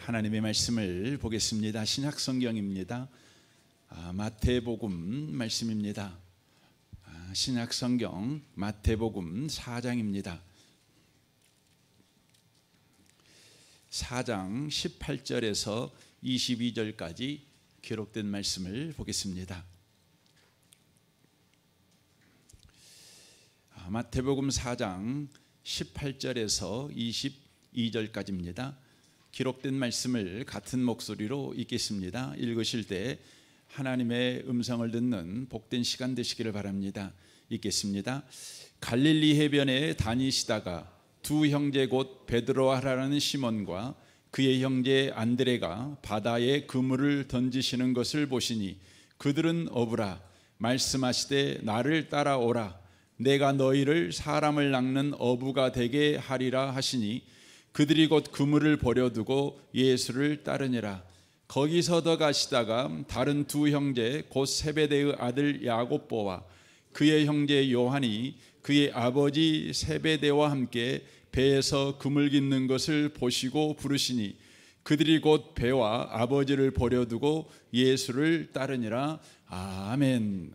하나님의 말씀을 보겠습니다. 신약 성경입니다. 마태복음 말씀입니다. 신약 성경 마태복음 4장입니다. 4장 18절에서 22절까지 기록된 말씀을 보겠습니다. 마태복음 4장 18절에서 22절까지입니다. 기록된 말씀을 같은 목소리로 읽겠습니다. 읽으실 때 하나님의 음성을 듣는 복된 시간 되시기를 바랍니다. 읽겠습니다. 갈릴리 해변에 다니시다가 두 형제 곧 베드로와 하라는 시몬과 그의 형제 안드레가 바다에 그물을 던지시는 것을 보시니 그들은 어부라. 말씀하시되 나를 따라오라. 내가 너희를 사람을 낚는 어부가 되게 하리라 하시니 그들이 곧 그물을 버려두고 예수를 따르니라. 거기서 더 가시다가 다른 두 형제 곧 세베대의 아들 야고보와 그의 형제 요한이 그의 아버지 세베대와 함께 배에서 그물 깃는 것을 보시고 부르시니 그들이 곧 배와 아버지를 버려두고 예수를 따르니라. 아멘.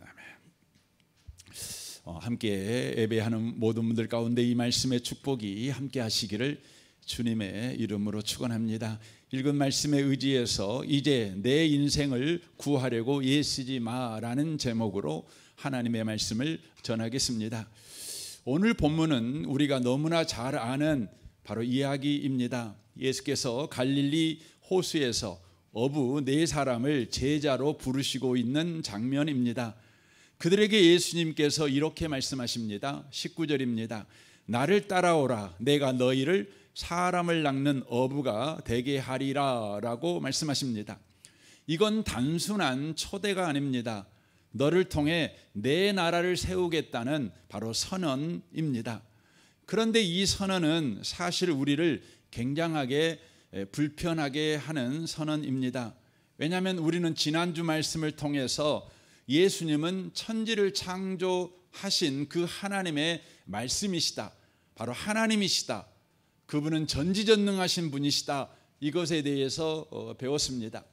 함께 예배하는 모든 분들 가운데 이 말씀의 축복이 함께 하시기를 주님의 이름으로 축원합니다. 읽은 말씀에 의지해서 이제 내 인생을 구하려고 애쓰지 마라는 제목으로 하나님의 말씀을 전하겠습니다. 오늘 본문은 우리가 너무나 잘 아는 바로 이야기입니다. 예수께서 갈릴리 호수에서 어부 네 사람을 제자로 부르시고 있는 장면입니다. 그들에게 예수님께서 이렇게 말씀하십니다. 19절입니다. 나를 따라오라. 내가 너희를 사람을 낚는 어부가 되게 하리라 라고 말씀하십니다. 이건 단순한 초대가 아닙니다. 너를 통해 내 나라를 세우겠다는 바로 선언입니다. 그런데 이 선언은 사실 우리를 굉장하게 불편하게 하는 선언입니다. 왜냐하면 우리는 지난주 말씀을 통해서 예수님은 천지를 창조하신 그 하나님의 말씀이시다. 바로 하나님이시다. 그분은 전지전능하신 분이시다. 이것에 대해서 배웠습니다.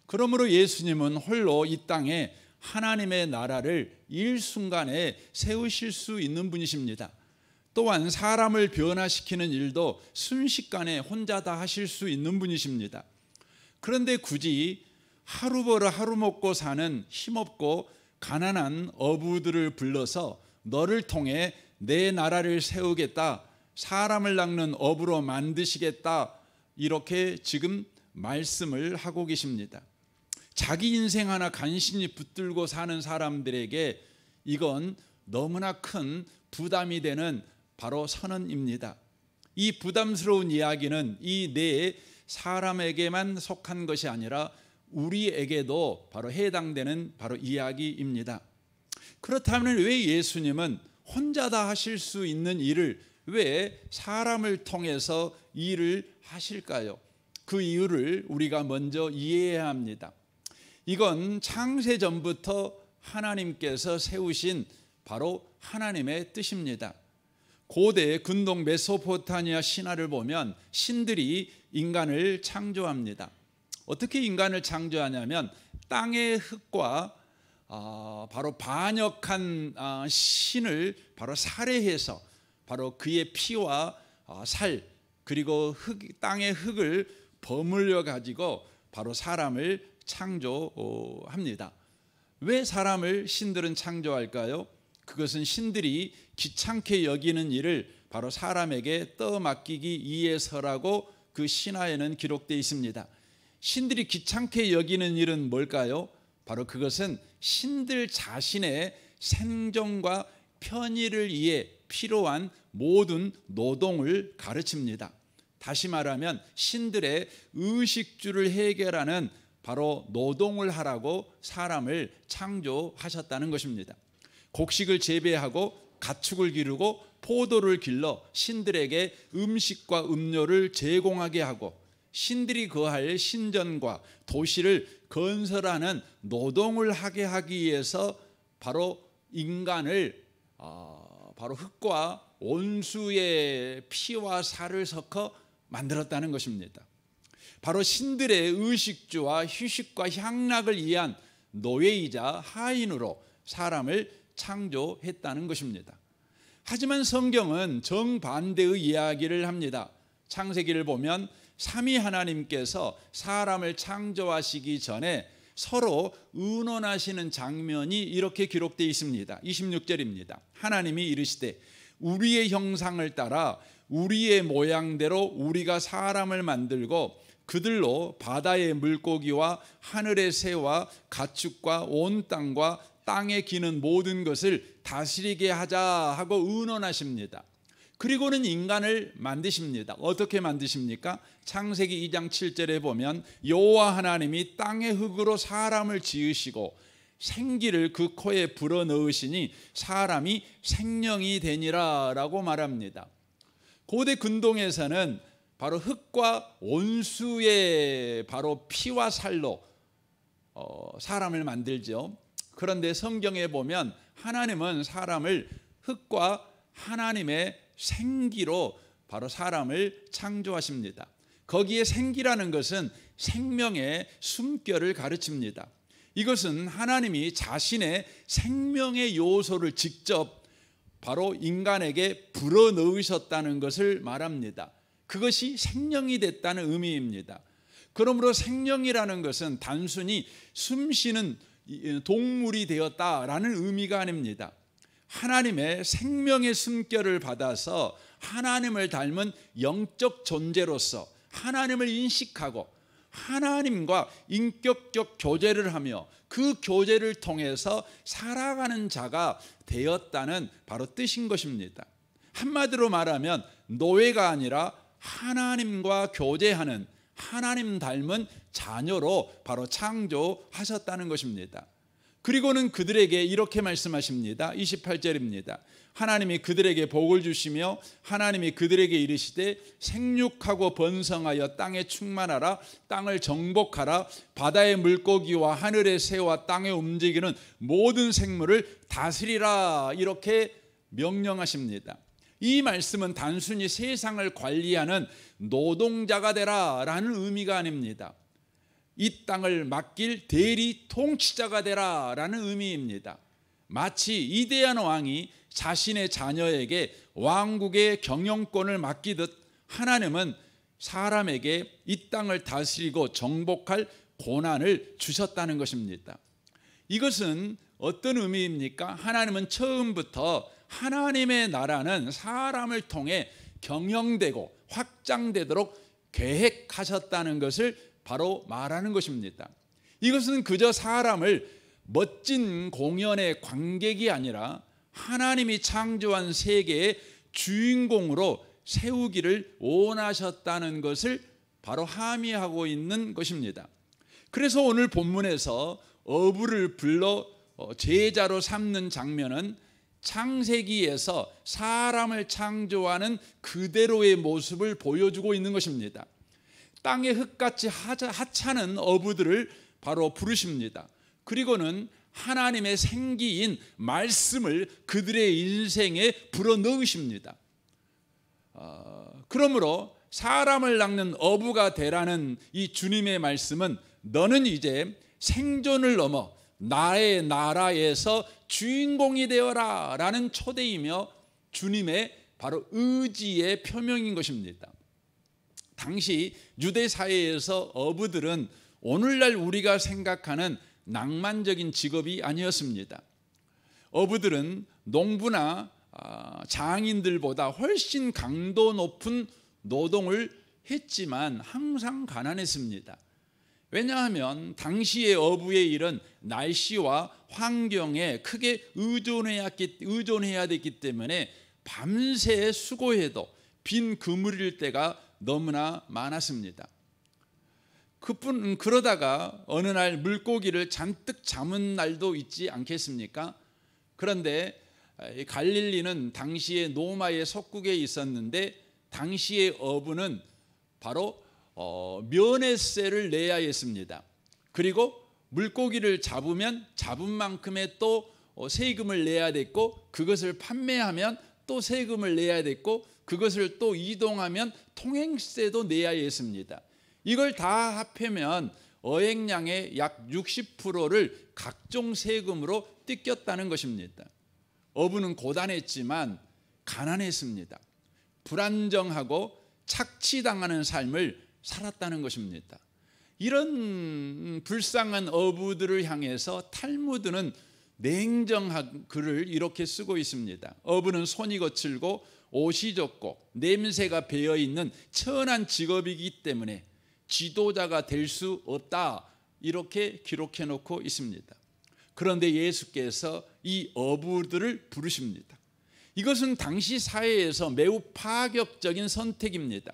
그러므로 예수님은 홀로 이 땅에 하나님의 나라를 일순간에 세우실 수 있는 분이십니다. 또한 사람을 변화시키는 일도 순식간에 혼자 다 하실 수 있는 분이십니다. 그런데 굳이 하루 벌어 하루 먹고 사는 힘없고 가난한 어부들을 불러서 너를 통해 내 나라를 세우겠다, 사람을 낚는 어부로 만드시겠다, 이렇게 지금 말씀을 하고 계십니다. 자기 인생 하나 간신히 붙들고 사는 사람들에게 이건 너무나 큰 부담이 되는 바로 선언입니다. 이 부담스러운 이야기는 이 네 사람에게만 속한 것이 아니라 우리에게도 바로 해당되는 바로 이야기입니다. 그렇다면 왜 예수님은 혼자 다 하실 수 있는 일을 왜 사람을 통해서 일을 하실까요? 그 이유를 우리가 먼저 이해해야 합니다. 이건 창세전부터 하나님께서 세우신 바로 하나님의 뜻입니다. 고대 근동 메소포타미아 신화를 보면 신들이 인간을 창조합니다. 어떻게 인간을 창조하냐면 땅의 흙과 바로 반역한 신을 바로 살해해서 바로 그의 피와 살 그리고 땅의 흙을 버물려 가지고 바로 사람을 창조합니다. 왜 사람을 신들은 창조할까요? 그것은 신들이 귀찮게 여기는 일을 바로 사람에게 떠맡기기 위해서라고 그 신화에는 기록되어 있습니다. 신들이 귀찮게 여기는 일은 뭘까요? 바로 그것은 신들 자신의 생존과 편의를 위해 필요한 모든 노동을 가르칩니다. 다시 말하면 신들의 의식주를 해결하는 바로 노동을 하라고 사람을 창조하셨다는 것입니다. 곡식을 재배하고 가축을 기르고 포도를 길러 신들에게 음식과 음료를 제공하게 하고 신들이 거할 신전과 도시를 건설하는 노동을 하게 하기 위해서 바로 인간을 바로 흙과 온수의 피와 살을 섞어 만들었다는 것입니다. 바로 신들의 의식주와 휴식과 향락을 이해한 노예이자 하인으로 사람을 창조했다는 것입니다. 하지만 성경은 정반대의 이야기를 합니다. 창세기를 보면 삼위 하나님께서 사람을 창조하시기 전에 서로 의논하시는 장면이 이렇게 기록되어 있습니다. 26절입니다. 하나님이 이르시되 우리의 형상을 따라 우리의 모양대로 우리가 사람을 만들고 그들로 바다의 물고기와 하늘의 새와 가축과 온 땅과 땅에 기는 모든 것을 다스리게 하자 하고 의논하십니다. 그리고는 인간을 만드십니다. 어떻게 만드십니까? 창세기 2장 7절에 보면 여호와 하나님이 땅의 흙으로 사람을 지으시고 생기를 그 코에 불어넣으시니 사람이 생명이 되니라 라고 말합니다. 고대 근동에서는 바로 흙과 온수의 바로 피와 살로 사람을 만들죠. 그런데 성경에 보면 하나님은 사람을 흙과 하나님의 생기로 바로 사람을 창조하십니다. 거기에 생기라는 것은 생명의 숨결을 가르칩니다. 이것은 하나님이 자신의 생명의 요소를 직접 바로 인간에게 불어넣으셨다는 것을 말합니다. 그것이 생명이 됐다는 의미입니다. 그러므로 생명이라는 것은 단순히 숨쉬는 동물이 되었다라는 의미가 아닙니다. 하나님의 생명의 숨결을 받아서 하나님을 닮은 영적 존재로서 하나님을 인식하고 하나님과 인격적 교제를 하며 그 교제를 통해서 살아가는 자가 되었다는 바로 뜻인 것입니다. 한마디로 말하면 노예가 아니라 하나님과 교제하는 하나님 닮은 자녀로 바로 창조하셨다는 것입니다. 그리고는 그들에게 이렇게 말씀하십니다. 28절입니다. 하나님이 그들에게 복을 주시며 하나님이 그들에게 이르시되 생육하고 번성하여 땅에 충만하라 땅을 정복하라 바다의 물고기와 하늘의 새와 땅에 움직이는 모든 생물을 다스리라 이렇게 명령하십니다. 이 말씀은 단순히 세상을 관리하는 노동자가 되라 라는 의미가 아닙니다. 이 땅을 맡길 대리 통치자가 되라 라는 의미입니다. 마치 위대한 왕이 자신의 자녀에게 왕국의 경영권을 맡기듯 하나님은 사람에게 이 땅을 다스리고 정복할 고난을 주셨다는 것입니다. 이것은 어떤 의미입니까? 하나님은 처음부터 하나님의 나라는 사람을 통해 경영되고 확장되도록 계획하셨다는 것을 바로 말하는 것입니다. 이것은 그저 사람을 멋진 공연의 관객이 아니라 하나님이 창조한 세계의 주인공으로 세우기를 원하셨다는 것을 바로 함의하고 있는 것입니다. 그래서 오늘 본문에서 어부를 불러 제자로 삼는 장면은 창세기에서 사람을 창조하는 그대로의 모습을 보여주고 있는 것입니다. 땅의 흙같이 하찮은 어부들을 바로 부르십니다. 그리고는 하나님의 생기인 말씀을 그들의 인생에 불어넣으십니다. 그러므로 사람을 낚는 어부가 되라는 이 주님의 말씀은 너는 이제 생존을 넘어 나의 나라에서 주인공이 되어라 라는 초대이며 주님의 바로 의지의 표명인 것입니다. 당시 유대 사회에서 어부들은 오늘날 우리가 생각하는 낭만적인 직업이 아니었습니다. 어부들은 농부나 장인들보다 훨씬 강도 높은 노동을 했지만 항상 가난했습니다. 왜냐하면 당시의 어부의 일은 날씨와 환경에 크게 의존해야 됐기 때문에 밤새 수고해도 빈 그물일 때가 너무나 많았습니다. 그러다가 어느 날 물고기를 잔뜩 잡은 날도 있지 않겠습니까? 그런데 갈릴리는 당시에 노마의 속국에 있었는데 당시의 어부는 바로 면회세를 내야 했습니다. 그리고 물고기를 잡으면 잡은 만큼의 또 세금을 내야 됐고 그것을 판매하면 또 세금을 내야 됐고 그것을 또 이동하면 통행세도 내야 했습니다. 이걸 다 합하면 어획량의 약 60%를 각종 세금으로 뜯겼다는 것입니다. 어부는 고단했지만 가난했습니다. 불안정하고 착취당하는 삶을 살았다는 것입니다. 이런 불쌍한 어부들을 향해서 탈무드는 냉정한 글을 이렇게 쓰고 있습니다. 어부는 손이 거칠고 옷이 좁고 냄새가 배어있는 천한 직업이기 때문에 지도자가 될 수 없다, 이렇게 기록해 놓고 있습니다. 그런데 예수께서 이 어부들을 부르십니다. 이것은 당시 사회에서 매우 파격적인 선택입니다.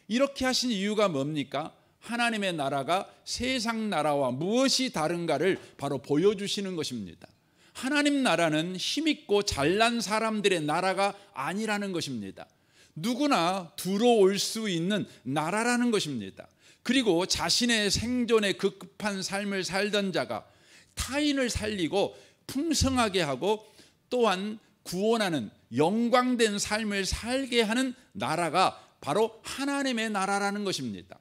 이렇게 하신 이유가 뭡니까? 하나님의 나라가 세상 나라와 무엇이 다른가를 바로 보여주시는 것입니다. 하나님 나라는 힘있고 잘난 사람들의 나라가 아니라는 것입니다. 누구나 들어올 수 있는 나라라는 것입니다. 그리고 자신의 생존에 급급한 삶을 살던 자가 타인을 살리고 풍성하게 하고 또한 구원하는 영광된 삶을 살게 하는 나라가 바로 하나님의 나라라는 것입니다.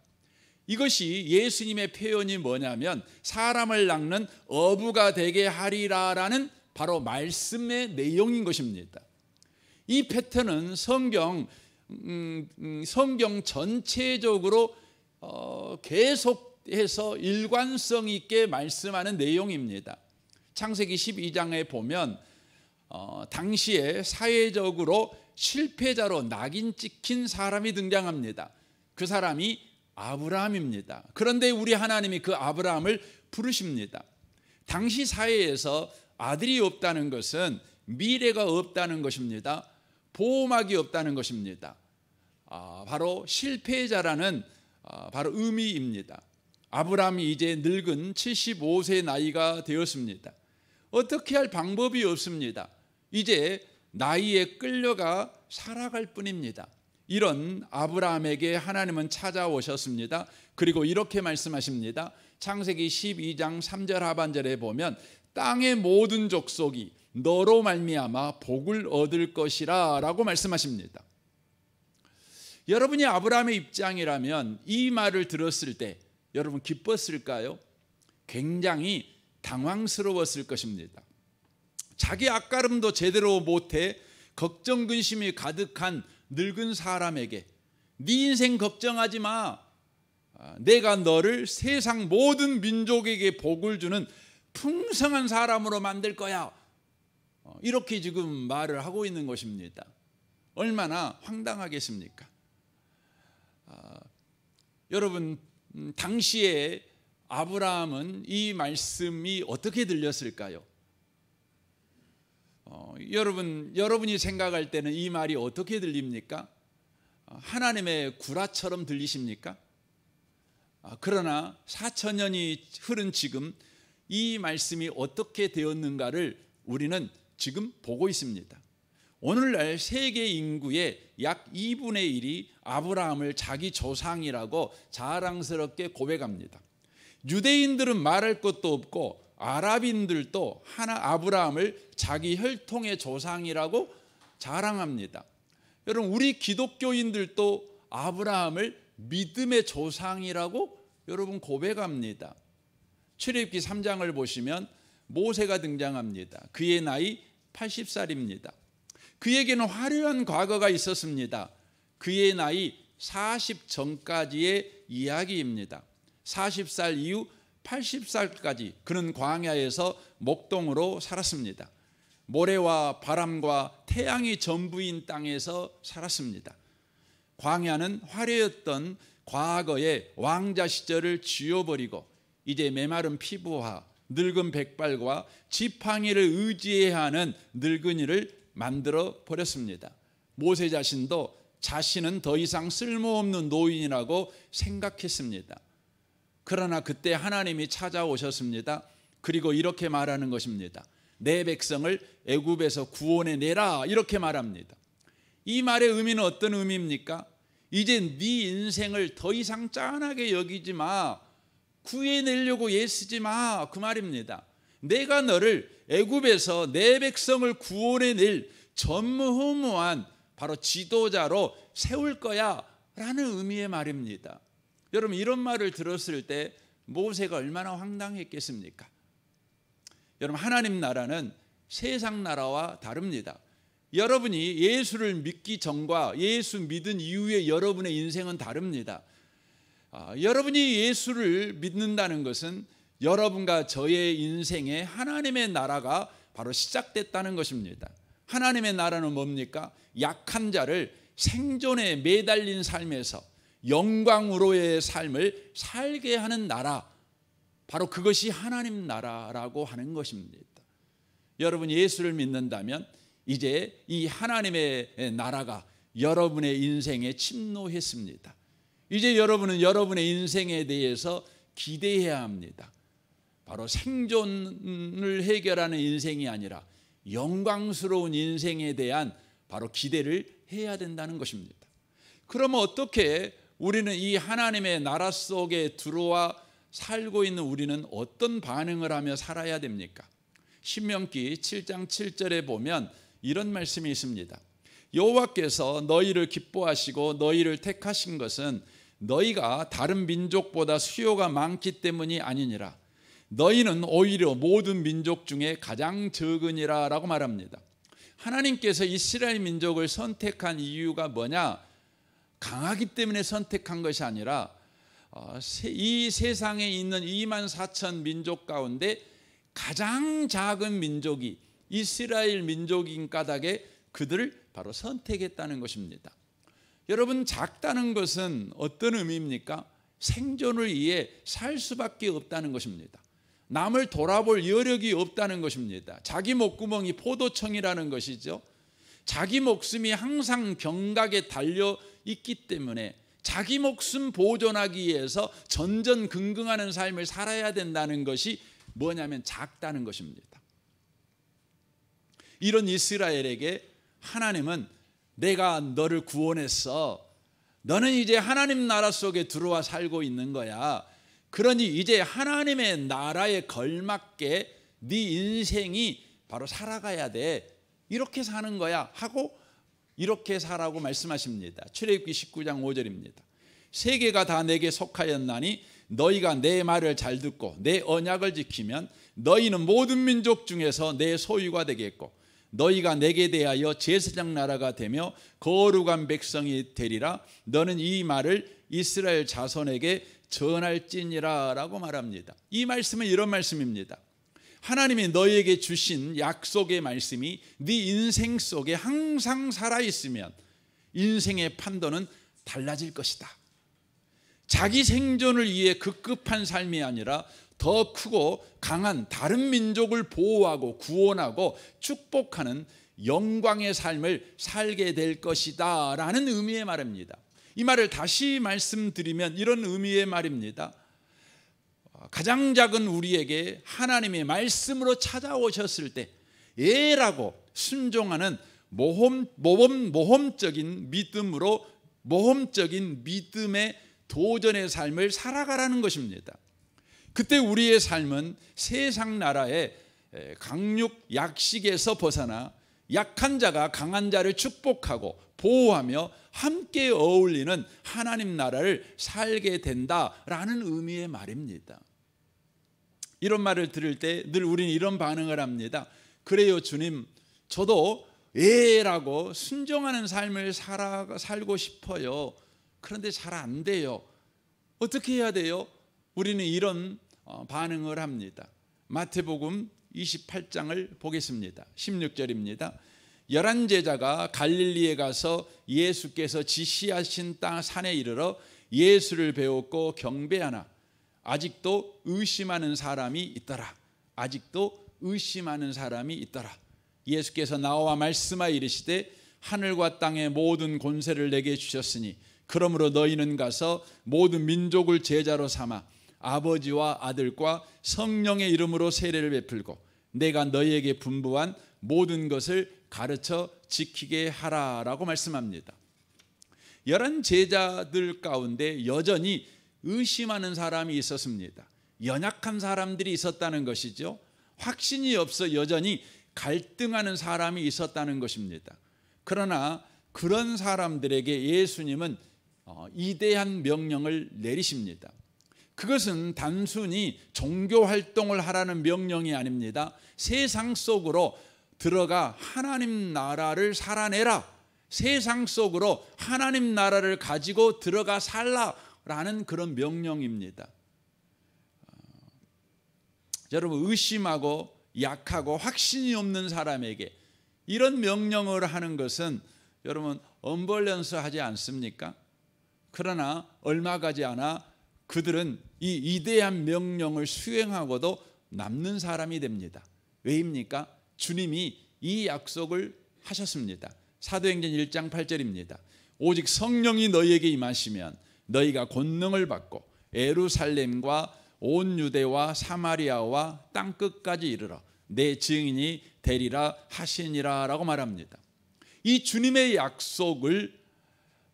이것이 예수님의 표현이 뭐냐면 사람을 낚는 어부가 되게 하리라라는 바로 말씀의 내용인 것입니다. 이 패턴은 성경 전체적으로 계속해서 일관성 있게 말씀하는 내용입니다. 창세기 12장에 보면 당시에 사회적으로 실패자로 낙인 찍힌 사람이 등장합니다. 그 사람이 아브라함입니다. 그런데 우리 하나님이 그 아브라함을 부르십니다. 당시 사회에서 아들이 없다는 것은 미래가 없다는 것입니다. 보호막이 없다는 것입니다. 바로 실패자라는 바로 의미입니다. 아브라함이 이제 늙은 75세 나이가 되었습니다. 어떻게 할 방법이 없습니다. 이제 나이에 끌려가 살아갈 뿐입니다. 이런 아브라함에게 하나님은 찾아오셨습니다. 그리고 이렇게 말씀하십니다. 창세기 12장 3절 하반절에 보면 땅의 모든 족속이 너로 말미암아 복을 얻을 것이라 라고 말씀하십니다. 여러분이 아브라함의 입장이라면 이 말을 들었을 때 여러분 기뻤을까요? 굉장히 당황스러웠을 것입니다. 자기 앞가름도 제대로 못해 걱정 근심이 가득한 늙은 사람에게 네 인생 걱정하지 마, 내가 너를 세상 모든 민족에게 복을 주는 풍성한 사람으로 만들 거야, 이렇게 지금 말을 하고 있는 것입니다. 얼마나 황당하겠습니까? 여러분, 당시에 아브라함은 이 말씀이 어떻게 들렸을까요? 여러분이 생각할 때는 이 말이 어떻게 들립니까? 하나님의 구라처럼 들리십니까? 그러나 4,000년이 흐른 지금 이 말씀이 어떻게 되었는가를 우리는 지금 보고 있습니다. 오늘날 세계 인구의 약 2분의 1이 아브라함을 자기 조상이라고 자랑스럽게 고백합니다. 유대인들은 말할 것도 없고 아랍인들도 아브라함을 자기 혈통의 조상이라고 자랑합니다. 여러분, 우리 기독교인들도 아브라함을 믿음의 조상이라고 여러분 고백합니다. 출애굽기 3장을 보시면 모세가 등장합니다. 그의 나이 80살입니다. 그에게는 화려한 과거가 있었습니다. 그의 나이 40 전까지의 이야기입니다. 40살 이후 80살까지 그는 광야에서 목동으로 살았습니다. 모래와 바람과 태양이 전부인 땅에서 살았습니다. 광야는 화려했던 과거의 왕자 시절을 지워버리고 이제 메마른 피부와 늙은 백발과 지팡이를 의지해야 하는 늙은이를 만들어 버렸습니다. 모세 자신도 자신은 더 이상 쓸모없는 노인이라고 생각했습니다. 그러나 그때 하나님이 찾아오셨습니다. 그리고 이렇게 말하는 것입니다. 내 백성을 애굽에서 구원해 내라, 이렇게 말합니다. 이 말의 의미는 어떤 의미입니까? 이제 네 인생을 더 이상 짠하게 여기지 마, 구해내려고 애쓰지 마, 그 말입니다. 내가 너를 애굽에서 내 백성을 구원해낼 전무후무한 바로 지도자로 세울 거야 라는 의미의 말입니다. 여러분, 이런 말을 들었을 때 모세가 얼마나 황당했겠습니까? 여러분, 하나님 나라는 세상 나라와 다릅니다. 여러분이 예수를 믿기 전과 예수 믿은 이후의 여러분의 인생은 다릅니다. 여러분이 예수를 믿는다는 것은 여러분과 저의 인생에 하나님의 나라가 바로 시작됐다는 것입니다. 하나님의 나라는 뭡니까? 약한 자를 생존에 매달린 삶에서 영광으로의 삶을 살게 하는 나라, 바로 그것이 하나님 나라라고 하는 것입니다. 여러분이 예수를 믿는다면 이제 이 하나님의 나라가 여러분의 인생에 침노했습니다. 이제 여러분은 여러분의 인생에 대해서 기대해야 합니다. 바로 생존을 해결하는 인생이 아니라 영광스러운 인생에 대한 바로 기대를 해야 된다는 것입니다. 그러면 어떻게 우리는 이 하나님의 나라 속에 들어와 살고 있는 우리는 어떤 반응을 하며 살아야 됩니까? 신명기 7장 7절에 보면 이런 말씀이 있습니다. 여호와께서 너희를 기뻐하시고 너희를 택하신 것은 너희가 다른 민족보다 수요가 많기 때문이 아니니라. 너희는 오히려 모든 민족 중에 가장 적으니라 라고 말합니다. 하나님께서 이스라엘 민족을 선택한 이유가 뭐냐? 강하기 때문에 선택한 것이 아니라 이 세상에 있는 2만 4천 민족 가운데 가장 작은 민족이 이스라엘 민족인 까닭에 그들을 바로 선택했다는 것입니다. 여러분, 작다는 것은 어떤 의미입니까? 생존을 위해 살 수밖에 없다는 것입니다. 남을 돌아볼 여력이 없다는 것입니다. 자기 목구멍이 포도청이라는 것이죠. 자기 목숨이 항상 경각에 달려 있기 때문에 자기 목숨 보존하기 위해서 전전긍긍하는 삶을 살아야 된다는 것이 뭐냐면 작다는 것입니다. 이런 이스라엘에게 하나님은 내가 너를 구원했어. 너는 이제 하나님 나라 속에 들어와 살고 있는 거야. 그러니 이제 하나님의 나라에 걸맞게 네 인생이 바로 살아가야 돼. 이렇게 사는 거야 하고 이렇게 살라고 말씀하십니다. 출애굽기 19장 5절입니다. 세계가 다 내게 속하였나니 너희가 내 말을 잘 듣고 내 언약을 지키면 너희는 모든 민족 중에서 내 소유가 되겠고 너희가 내게 대하여 제사장 나라가 되며 거룩한 백성이 되리라. 너는 이 말을 이스라엘 자손에게 전할지니라 라고 말합니다. 이 말씀은 이런 말씀입니다. 하나님이 너희에게 주신 약속의 말씀이 네 인생 속에 항상 살아있으면 인생의 판도는 달라질 것이다. 자기 생존을 위해 급급한 삶이 아니라 더 크고 강한 다른 민족을 보호하고 구원하고 축복하는 영광의 삶을 살게 될 것이다 라는 의미의 말입니다. 이 말을 다시 말씀드리면 이런 의미의 말입니다. 가장 작은 우리에게 하나님의 말씀으로 찾아오셨을 때 예라고 순종하는 모험적인 믿음으로 모험적인 믿음의 도전의 삶을 살아가라는 것입니다. 그때 우리의 삶은 세상 나라의 강육 약식에서 벗어나 약한 자가 강한 자를 축복하고 보호하며 함께 어울리는 하나님 나라를 살게 된다라는 의미의 말입니다. 이런 말을 들을 때 늘 우리는 이런 반응을 합니다. 그래요 주님, 저도 예라고 순종하는 삶을 살고 싶어요. 그런데 잘 안 돼요. 어떻게 해야 돼요? 우리는 이런 반응을 합니다. 마태복음 28장을 보겠습니다. 16절입니다. 11제자가 갈릴리에 가서 예수께서 지시하신 땅 산에 이르러 예수를 배웠고 경배하나 아직도 의심하는 사람이 있더라. 아직도 의심하는 사람이 있더라. 예수께서 나와 말씀하여 이르시되 하늘과 땅의 모든 권세를 내게 주셨으니 그러므로 너희는 가서 모든 민족을 제자로 삼아 아버지와 아들과 성령의 이름으로 세례를 베풀고 내가 너희에게 분부한 모든 것을 가르쳐 지키게 하라라고 말씀합니다. 11 제자들 가운데 여전히 의심하는 사람이 있었습니다. 연약한 사람들이 있었다는 것이죠. 확신이 없어 여전히 갈등하는 사람이 있었다는 것입니다. 그러나 그런 사람들에게 예수님은 이대한 명령을 내리십니다. 그것은 단순히 종교 활동을 하라는 명령이 아닙니다. 세상 속으로 들어가 하나님 나라를 살아내라. 세상 속으로 하나님 나라를 가지고 들어가 살라라는 그런 명령입니다. 여러분, 의심하고 약하고 확신이 없는 사람에게 이런 명령을 하는 것은 여러분 언밸런스 하지 않습니까? 그러나 얼마 가지 않아 그들은 이 이대한 명령을 수행하고도 남는 사람이 됩니다. 왜입니까? 주님이 이 약속을 하셨습니다. 사도행전 1장 8절입니다. 오직 성령이 너희에게 임하시면 너희가 권능을 받고 예루살렘과 온 유대와 사마리아와 땅끝까지 이르러 내 증인이 되리라 하시니라 라고 말합니다. 이 주님의 약속을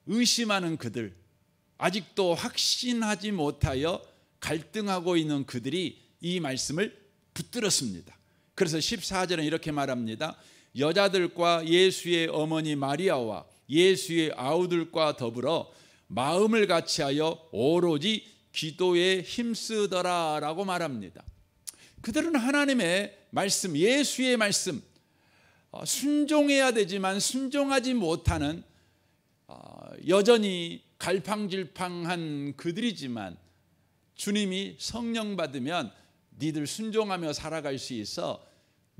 의심하는 그들, 아직도 확신하지 못하여 갈등하고 있는 그들이 이 말씀을 붙들었습니다. 그래서 14절은 이렇게 말합니다. 여자들과 예수의 어머니 마리아와 예수의 아우들과 더불어 마음을 같이하여 오로지 기도에 힘쓰더라 라고 말합니다. 그들은 하나님의 말씀, 예수의 말씀 순종해야 되지만 순종하지 못하는 여전히 갈팡질팡한 그들이지만 주님이 성령 받으면 니들 순종하며 살아갈 수 있어.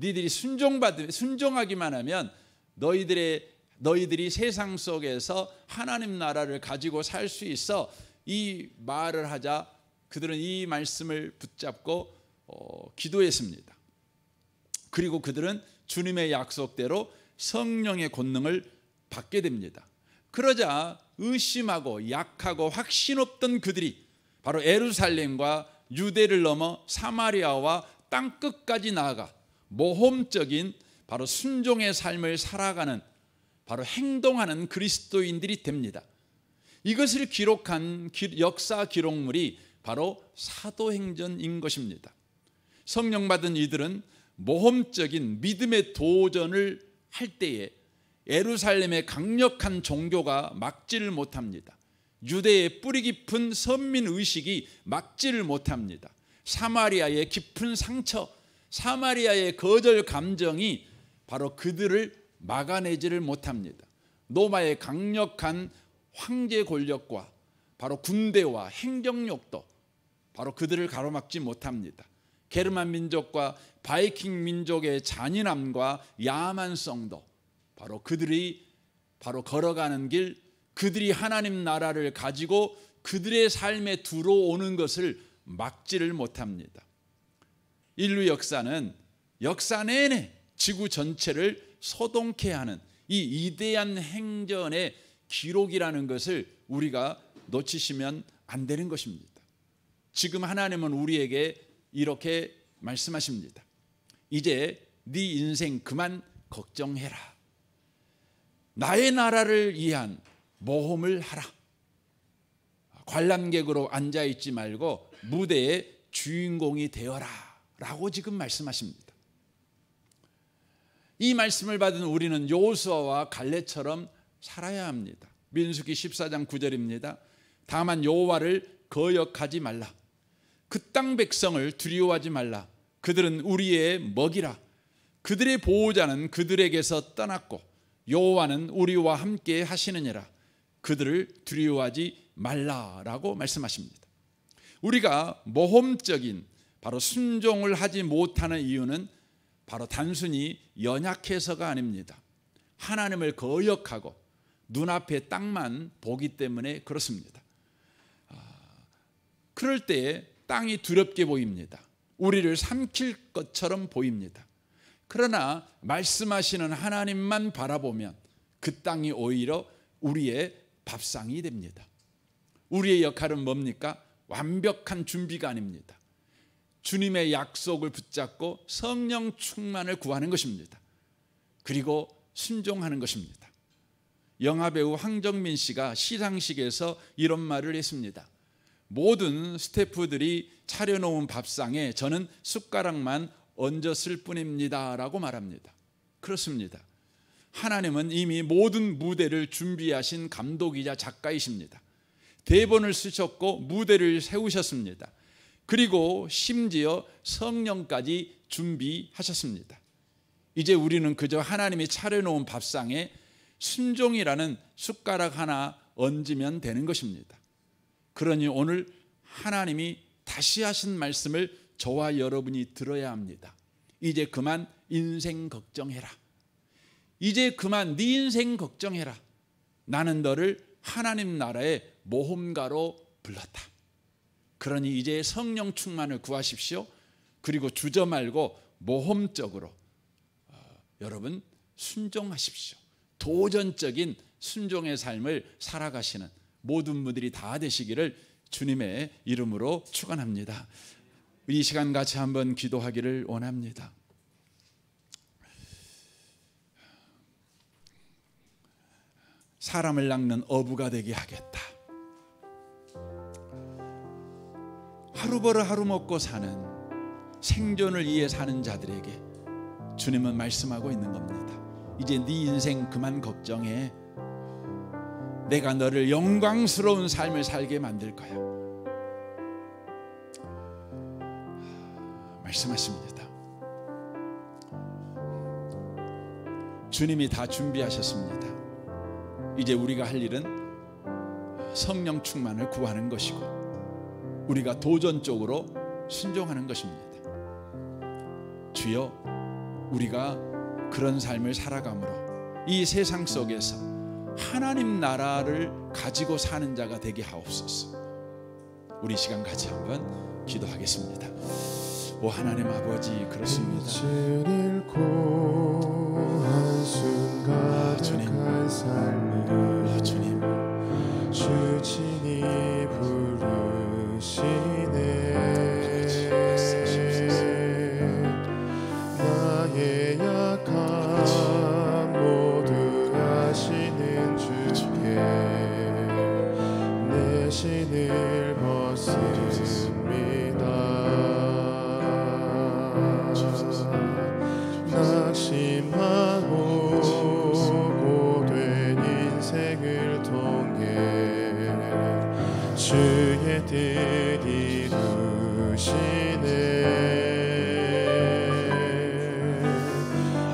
니들이 순종하기만 하면 너희들이 세상 속에서 하나님 나라를 가지고 살 수 있어. 이 말을 하자 그들은 이 말씀을 붙잡고 기도했습니다. 그리고 그들은 주님의 약속대로 성령의 권능을 받게 됩니다. 그러자 의심하고 약하고 확신 없던 그들이 바로 예루살렘과 유대를 넘어 사마리아와 땅끝까지 나아가 모험적인 바로 순종의 삶을 살아가는 바로 행동하는 그리스도인들이 됩니다. 이것을 기록한 역사 기록물이 바로 사도행전인 것입니다. 성령 받은 이들은 모험적인 믿음의 도전을 할 때에 예루살렘의 강력한 종교가 막지를 못합니다. 유대의 뿌리 깊은 선민의식이 막지를 못합니다. 사마리아의 깊은 상처, 사마리아의 거절 감정이 바로 그들을 막아내지를 못합니다. 로마의 강력한 황제 권력과 바로 군대와 행정력도 바로 그들을 가로막지 못합니다. 게르만 민족과 바이킹 민족의 잔인함과 야만성도 바로 그들이 걸어가는 길, 그들이 하나님 나라를 가지고 그들의 삶에 들어오는 것을 막지를 못합니다. 인류 역사는 역사 내내 지구 전체를 소동케 하는 이 이대한 행전의 기록이라는 것을 우리가 놓치시면 안 되는 것입니다. 지금 하나님은 우리에게 이렇게 말씀하십니다. 이제 네 인생 그만 걱정해라. 나의 나라를 위한 모험을 하라. 관람객으로 앉아있지 말고 무대의 주인공이 되어라 라고 지금 말씀하십니다. 이 말씀을 받은 우리는 여호수아와 갈렙처럼 살아야 합니다. 민수기 14장 9절입니다. 다만 여호와를 거역하지 말라. 그 땅 백성을 두려워하지 말라. 그들은 우리의 먹이라. 그들의 보호자는 그들에게서 떠났고 여호와는 우리와 함께 하시느니라. 그들을 두려워하지 말라라고 말씀하십니다. 우리가 모험적인 바로 순종을 하지 못하는 이유는 바로 단순히 연약해서가 아닙니다. 하나님을 거역하고 눈앞의 땅만 보기 때문에 그렇습니다. 그럴 때 땅이 두렵게 보입니다. 우리를 삼킬 것처럼 보입니다. 그러나 말씀하시는 하나님만 바라보면 그 땅이 오히려 우리의 밥상이 됩니다. 우리의 역할은 뭡니까? 완벽한 준비가 아닙니다. 주님의 약속을 붙잡고 성령 충만을 구하는 것입니다. 그리고 순종하는 것입니다. 영화배우 황정민 씨가 시상식에서 이런 말을 했습니다. 모든 스태프들이 차려놓은 밥상에 저는 숟가락만 얹었을 뿐입니다 라고 말합니다. 그렇습니다. 하나님은 이미 모든 무대를 준비하신 감독이자 작가이십니다. 대본을 쓰셨고 무대를 세우셨습니다. 그리고 심지어 성령까지 준비하셨습니다. 이제 우리는 그저 하나님이 차려놓은 밥상에 순종이라는 숟가락 하나 얹으면 되는 것입니다. 그러니 오늘 하나님이 다시 하신 말씀을 저와 여러분이 들어야 합니다. 이제 그만 인생 걱정해라. 이제 그만 네 인생 걱정해라. 나는 너를 하나님 나라의 모험가로 불렀다. 그러니 이제 성령 충만을 구하십시오. 그리고 주저 말고 모험적으로 여러분 순종하십시오. 도전적인 순종의 삶을 살아가시는 모든 분들이 다 되시기를 주님의 이름으로 축원합니다. 이 시간 같이 한번 기도하기를 원합니다. 사람을 낚는 어부가 되게 하겠다. 하루 벌어 하루 먹고 사는 생존을 위해 사는 자들에게 주님은 말씀하고 있는 겁니다. 이제 네 인생 그만 걱정해. 내가 너를 영광스러운 삶을 살게 만들 거야. 말씀하십니다. 주님이 다 준비하셨습니다. 이제 우리가 할 일은 성령 충만을 구하는 것이고 우리가 도전적으로 순종하는 것입니다. 주여, 우리가 그런 삶을 살아감으로 이 세상 속에서 하나님 나라를 가지고 사는 자가 되게 하옵소서. 우리 시간 같이 한번 기도하겠습니다. 오 하나님 아버지, 그렇습니다. 빛을 잃고 한순 가득한 삶을 주님, 주친이 부르시네. 나의 약함 모두 아시는 주께 내 신을 벗습니다. 낙심하고 고된 인생을 통해 주의 뜻 이루시네.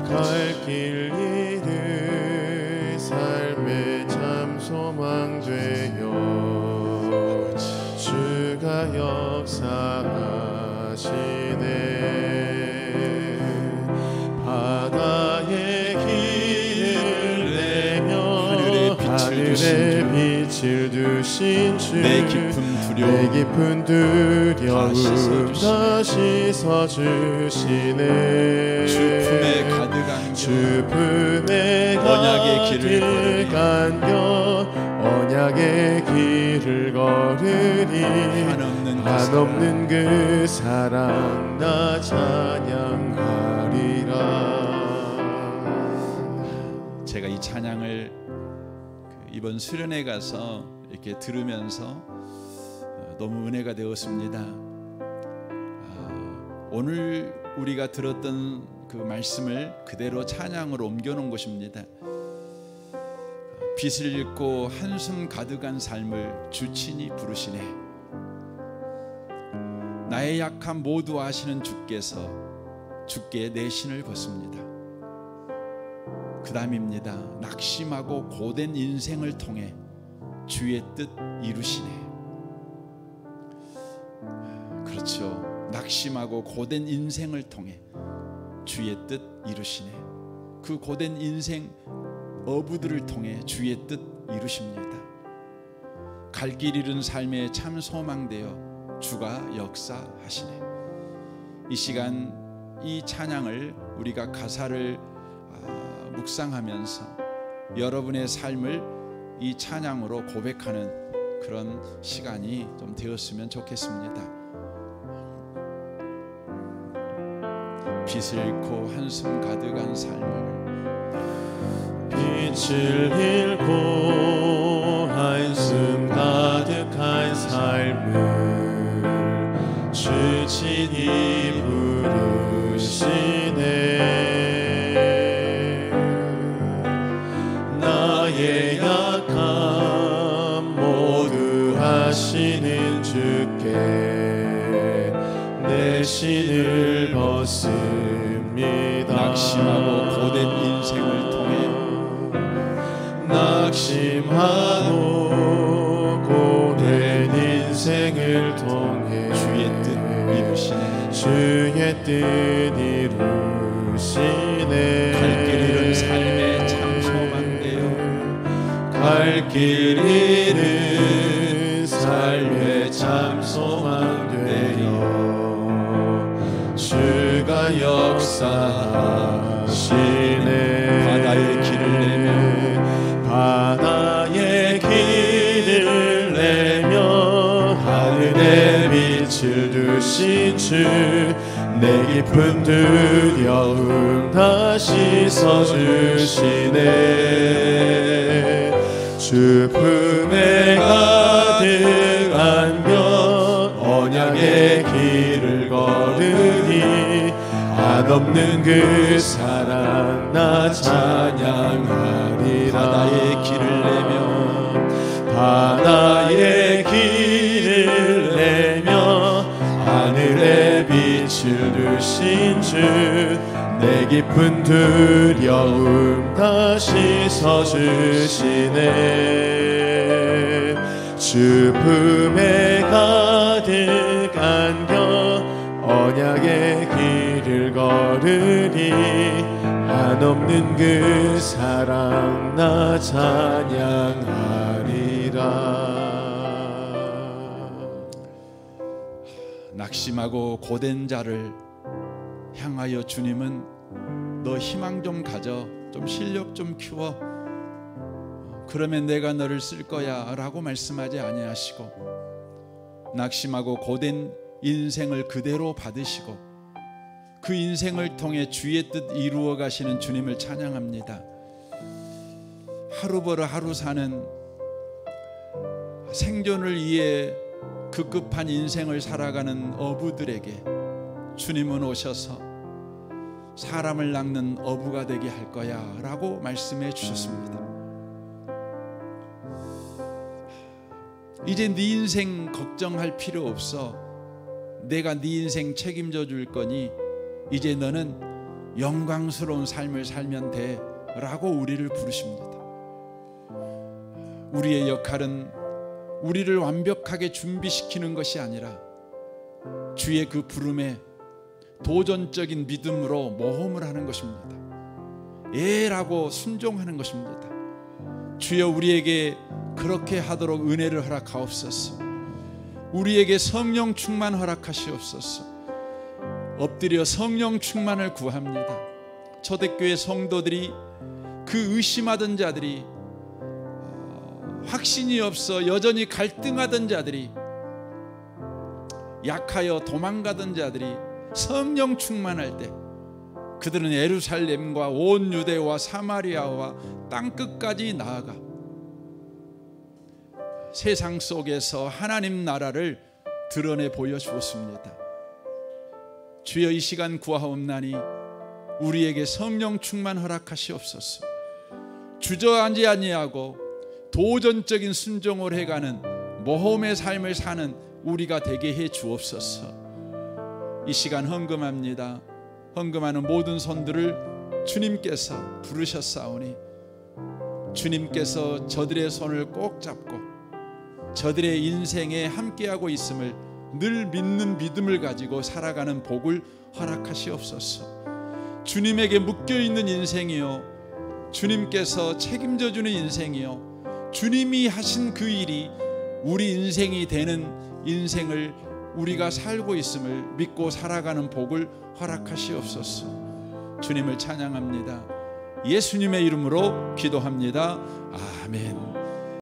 갈 길 잃은 삶의 참 소망 되어 주가 역사하시네. 바다의 길을 내며 하늘의 빛을 두신 주, 내 깊은 두려움 다 씻어주시네. 주 품에 언약의 길을 간겨 언약의 길을 걸으니 한없는 그 사랑 나 찬양하리라. 제가 이 찬양을 이번 수련회 가서 이렇게 들으면서 너무 은혜가 되었습니다. 오늘 우리가 들었던 그 말씀을 그대로 찬양으로 옮겨놓은 것입니다. 빛을 잃고 한숨 가득한 삶을 주친이 부르시네. 나의 약함 모두 아시는 주께서 주께 내 신을 벗습니다. 그 다음입니다. 낙심하고 고된 인생을 통해 주의 뜻 이루시네. 그렇죠. 낙심하고 고된 인생을 통해 주의 뜻 이루시네. 그 고된 인생 어부들을 통해 주의 뜻 이루십니다. 갈 길 잃은 삶에 참 소망되어 주가 역사하시네. 이 시간 이 찬양을 우리가 가사를 묵상하면서 여러분의 삶을 이 찬양으로 고백하는 그런 시간이 좀 되었으면 좋겠습니다. 빛을 잃고 한숨 가득한 삶을 빛을 잃고 한숨 가득한 삶을 주친이 부르시네. 나의 약함 모두 신을 벗습니다. 낙심하고 고된 인생을 통해 낙심하고 고된 인생을 통해 주의 뜻 이루시네. 주의 뜻 이루시네. 갈 길 잃은 삶에 참소만되어 갈 길 잃은 삶에 참소만되어 주가 역사하시네. 바다의 길을 내며 바다의 길을 내며 하늘에 빛을 두신 주 내 깊은 두려움 다시 서주시네. 주 품에 가득 안겨 언약의 길을 걸으니 한없는 그 사랑 나 찬양하리라. 바다의 길을 내며 바다의 길을 내며 하늘에 빛을 두신 주 내 깊은 두려움 다시 서주시네. 주 품에 가득 안겨 언약의 길을 걸으니 한없는 그 사랑 나 찬양하리라. 낙심하고 고된 자를 향하여 주님은 너 희망 좀 가져, 좀 실력 좀 키워, 그러면 내가 너를 쓸 거야 라고 말씀하지 아니하시고 낙심하고 고된 인생을 그대로 받으시고 그 인생을 통해 주의 뜻 이루어 가시는 주님을 찬양합니다. 하루 벌어 하루 사는 생존을 위해 급급한 인생을 살아가는 어부들에게 주님은 오셔서 사람을 낚는 어부가 되게 할 거야 라고 말씀해 주셨습니다. 이제 네 인생 걱정할 필요 없어. 내가 네 인생 책임져 줄 거니 이제 너는 영광스러운 삶을 살면 돼 라고 우리를 부르십니다. 우리의 역할은 우리를 완벽하게 준비시키는 것이 아니라 주의 그 부름에 도전적인 믿음으로 모험을 하는 것입니다. 예라고 순종하는 것입니다. 주여 우리에게 그렇게 하도록 은혜를 허락하옵소서. 우리에게 성령 충만 허락하시옵소서. 엎드려 성령 충만을 구합니다. 초대교회 성도들이 그 의심하던 자들이, 확신이 없어 여전히 갈등하던 자들이, 약하여 도망가던 자들이 성령 충만할 때 그들은 예루살렘과 온 유대와 사마리아와 땅끝까지 나아가 세상 속에서 하나님 나라를 드러내 보여주었습니다. 주여 이 시간 구하옵나니 우리에게 성령 충만 허락하시옵소서. 주저앉지 아니하고 도전적인 순종을 해가는 모험의 삶을 사는 우리가 되게 해 주옵소서. 이 시간 헌금합니다. 헌금하는 모든 손들을 주님께서 부르셨사오니 주님께서 저들의 손을 꼭 잡고 저들의 인생에 함께하고 있음을 늘 믿는 믿음을 가지고 살아가는 복을 허락하시옵소서. 주님에게 묶여있는 인생이요, 주님께서 책임져주는 인생이요, 주님이 하신 그 일이 우리 인생이 되는 인생을 우리가 살고 있음을 믿고 살아가는 복을 허락하시옵소서. 주님을 찬양합니다. 예수님의 이름으로 기도합니다. 아멘.